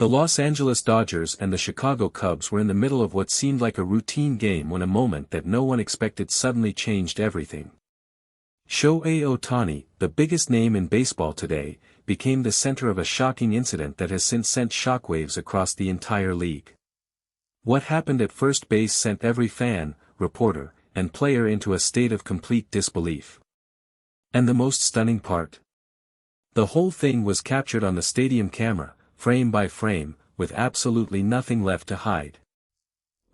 The Los Angeles Dodgers and the Chicago Cubs were in the middle of what seemed like a routine game when a moment that no one expected suddenly changed everything. Shohei Ohtani, the biggest name in baseball today, became the center of a shocking incident that has since sent shockwaves across the entire league. What happened at first base sent every fan, reporter, and player into a state of complete disbelief. And the most stunning part? The whole thing was captured on the stadium camera, frame by frame, with absolutely nothing left to hide.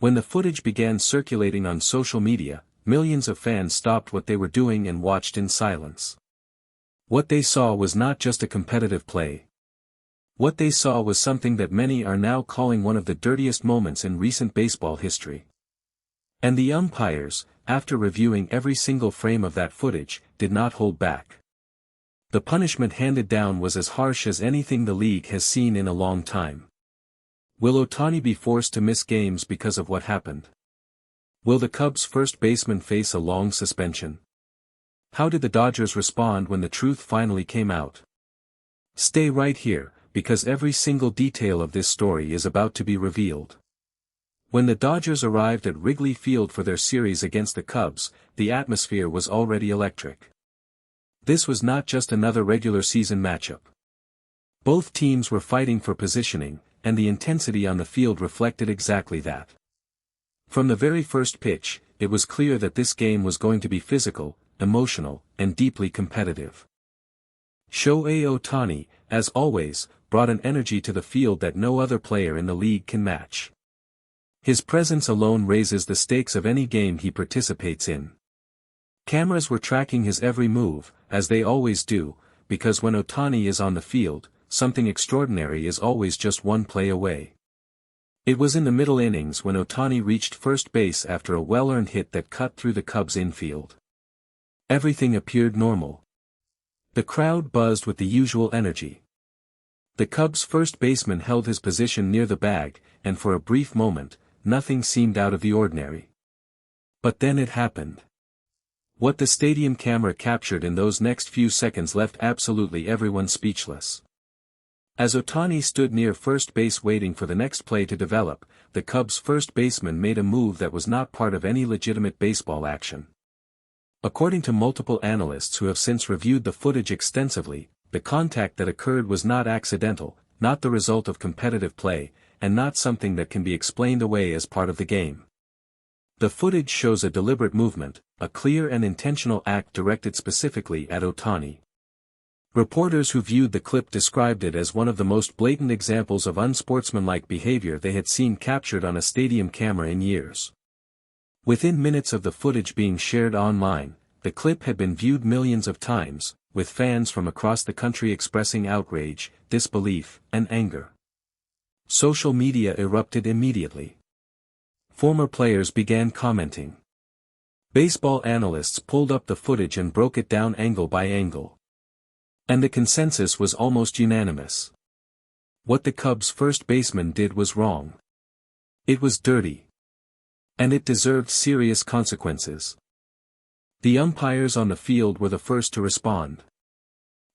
When the footage began circulating on social media, millions of fans stopped what they were doing and watched in silence. What they saw was not just a competitive play. What they saw was something that many are now calling one of the dirtiest moments in recent baseball history. And the umpires, after reviewing every single frame of that footage, did not hold back. The punishment handed down was as harsh as anything the league has seen in a long time. Will Ohtani be forced to miss games because of what happened? Will the Cubs' first baseman face a long suspension? How did the Dodgers respond when the truth finally came out? Stay right here, because every single detail of this story is about to be revealed. When the Dodgers arrived at Wrigley Field for their series against the Cubs, the atmosphere was already electric. This was not just another regular season matchup. Both teams were fighting for positioning, and the intensity on the field reflected exactly that. From the very first pitch, it was clear that this game was going to be physical, emotional, and deeply competitive. Shohei Ohtani, as always, brought an energy to the field that no other player in the league can match. His presence alone raises the stakes of any game he participates in. Cameras were tracking his every move, as they always do, because when Ohtani is on the field, something extraordinary is always just one play away. It was in the middle innings when Ohtani reached first base after a well-earned hit that cut through the Cubs' infield. Everything appeared normal. The crowd buzzed with the usual energy. The Cubs' first baseman held his position near the bag, and for a brief moment, nothing seemed out of the ordinary. But then it happened. What the stadium camera captured in those next few seconds left absolutely everyone speechless. As Ohtani stood near first base waiting for the next play to develop, the Cubs' first baseman made a move that was not part of any legitimate baseball action. According to multiple analysts who have since reviewed the footage extensively, the contact that occurred was not accidental, not the result of competitive play, and not something that can be explained away as part of the game. The footage shows a deliberate movement, a clear and intentional act directed specifically at Ohtani. Reporters who viewed the clip described it as one of the most blatant examples of unsportsmanlike behavior they had seen captured on a stadium camera in years. Within minutes of the footage being shared online, the clip had been viewed millions of times, with fans from across the country expressing outrage, disbelief, and anger. Social media erupted immediately. Former players began commenting. Baseball analysts pulled up the footage and broke it down angle by angle. And the consensus was almost unanimous. What the Cubs' first baseman did was wrong. It was dirty. And it deserved serious consequences. The umpires on the field were the first to respond.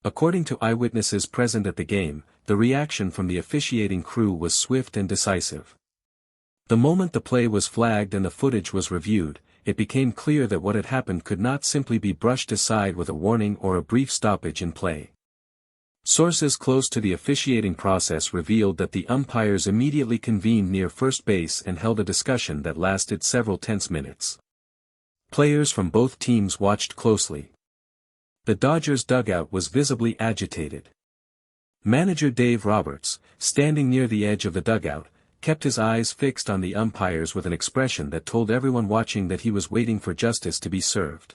According to eyewitnesses present at the game, the reaction from the officiating crew was swift and decisive. The moment the play was flagged and the footage was reviewed, it became clear that what had happened could not simply be brushed aside with a warning or a brief stoppage in play. Sources close to the officiating process revealed that the umpires immediately convened near first base and held a discussion that lasted several tense minutes. Players from both teams watched closely. The Dodgers' dugout was visibly agitated. Manager Dave Roberts, standing near the edge of the dugout, kept his eyes fixed on the umpires with an expression that told everyone watching that he was waiting for justice to be served.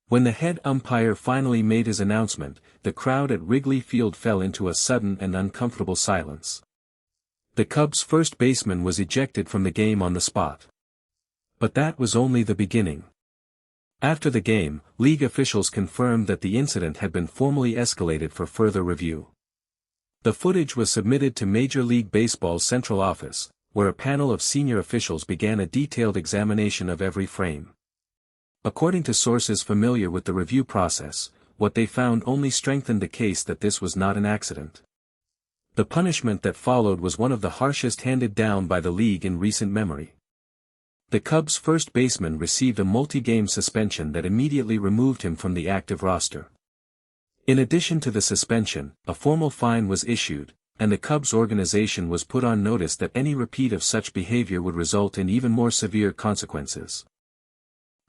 When the head umpire finally made his announcement, the crowd at Wrigley Field fell into a sudden and uncomfortable silence. The Cubs' first baseman was ejected from the game on the spot. But that was only the beginning. After the game, league officials confirmed that the incident had been formally escalated for further review. The footage was submitted to Major League Baseball's central office, where a panel of senior officials began a detailed examination of every frame. According to sources familiar with the review process, what they found only strengthened the case that this was not an accident. The punishment that followed was one of the harshest handed down by the league in recent memory. The Cubs' first baseman received a multi-game suspension that immediately removed him from the active roster. In addition to the suspension, a formal fine was issued, and the Cubs organization was put on notice that any repeat of such behavior would result in even more severe consequences.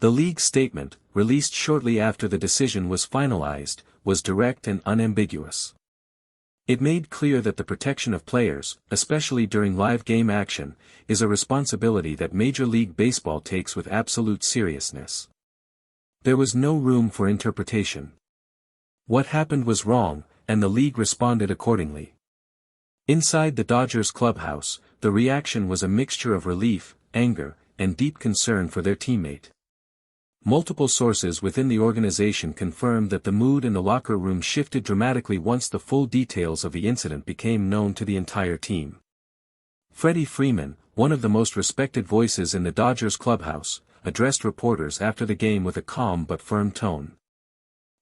The league's statement, released shortly after the decision was finalized, was direct and unambiguous. It made clear that the protection of players, especially during live game action, is a responsibility that Major League Baseball takes with absolute seriousness. There was no room for interpretation. What happened was wrong, and the league responded accordingly. Inside the Dodgers clubhouse, the reaction was a mixture of relief, anger, and deep concern for their teammate. Multiple sources within the organization confirmed that the mood in the locker room shifted dramatically once the full details of the incident became known to the entire team. Freddie Freeman, one of the most respected voices in the Dodgers clubhouse, addressed reporters after the game with a calm but firm tone.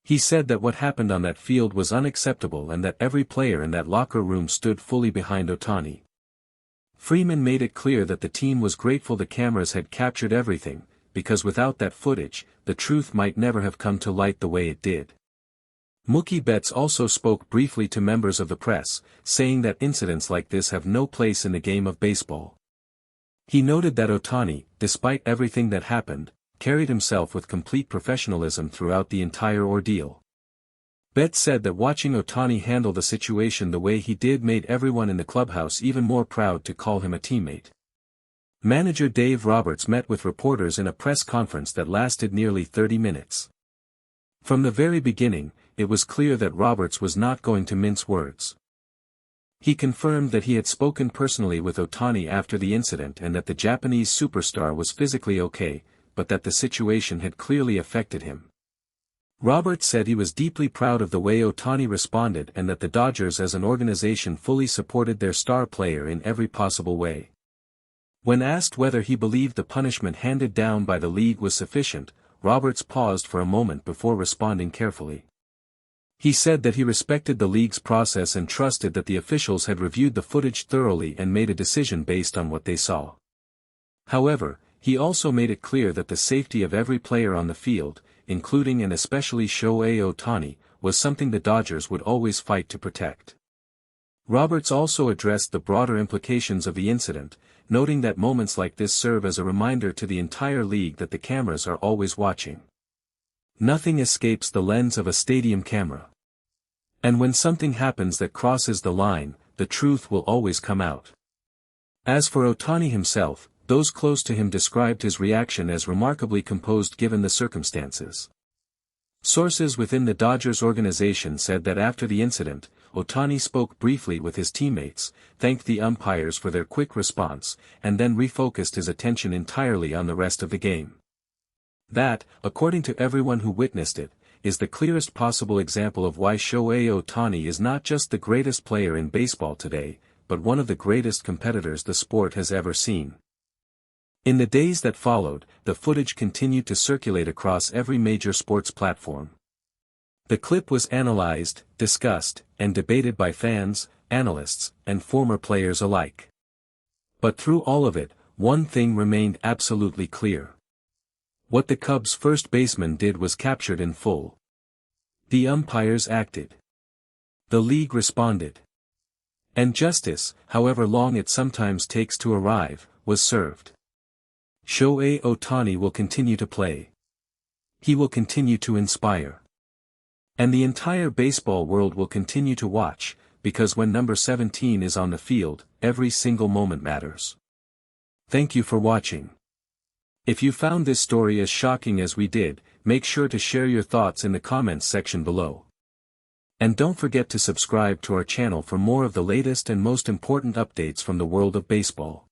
He said that what happened on that field was unacceptable and that every player in that locker room stood fully behind Ohtani. Freeman made it clear that the team was grateful the cameras had captured everything, because without that footage, the truth might never have come to light the way it did. Mookie Betts also spoke briefly to members of the press, saying that incidents like this have no place in the game of baseball. He noted that Ohtani, despite everything that happened, carried himself with complete professionalism throughout the entire ordeal. Betts said that watching Ohtani handle the situation the way he did made everyone in the clubhouse even more proud to call him a teammate. Manager Dave Roberts met with reporters in a press conference that lasted nearly 30 minutes. From the very beginning, it was clear that Roberts was not going to mince words. He confirmed that he had spoken personally with Ohtani after the incident and that the Japanese superstar was physically okay, but that the situation had clearly affected him. Roberts said he was deeply proud of the way Ohtani responded and that the Dodgers as an organization fully supported their star player in every possible way. When asked whether he believed the punishment handed down by the league was sufficient, Roberts paused for a moment before responding carefully. He said that he respected the league's process and trusted that the officials had reviewed the footage thoroughly and made a decision based on what they saw. However, he also made it clear that the safety of every player on the field, including and especially Shohei Ohtani, was something the Dodgers would always fight to protect. Roberts also addressed the broader implications of the incident, noting that moments like this serve as a reminder to the entire league that the cameras are always watching. Nothing escapes the lens of a stadium camera. And when something happens that crosses the line, the truth will always come out. As for Ohtani himself, those close to him described his reaction as remarkably composed given the circumstances. Sources within the Dodgers organization said that after the incident, Ohtani spoke briefly with his teammates, thanked the umpires for their quick response, and then refocused his attention entirely on the rest of the game. That, according to everyone who witnessed it, is the clearest possible example of why Shohei Ohtani is not just the greatest player in baseball today, but one of the greatest competitors the sport has ever seen. In the days that followed, the footage continued to circulate across every major sports platform. The clip was analyzed, discussed, and debated by fans, analysts, and former players alike. But through all of it, one thing remained absolutely clear. What the Cubs' first baseman did was captured in full. The umpires acted. The league responded. And justice, however long it sometimes takes to arrive, was served. Shohei Ohtani will continue to play. He will continue to inspire. And the entire baseball world will continue to watch, because when number 17 is on the field, every single moment matters. Thank you for watching. If you found this story as shocking as we did, make sure to share your thoughts in the comments section below. And don't forget to subscribe to our channel for more of the latest and most important updates from the world of baseball.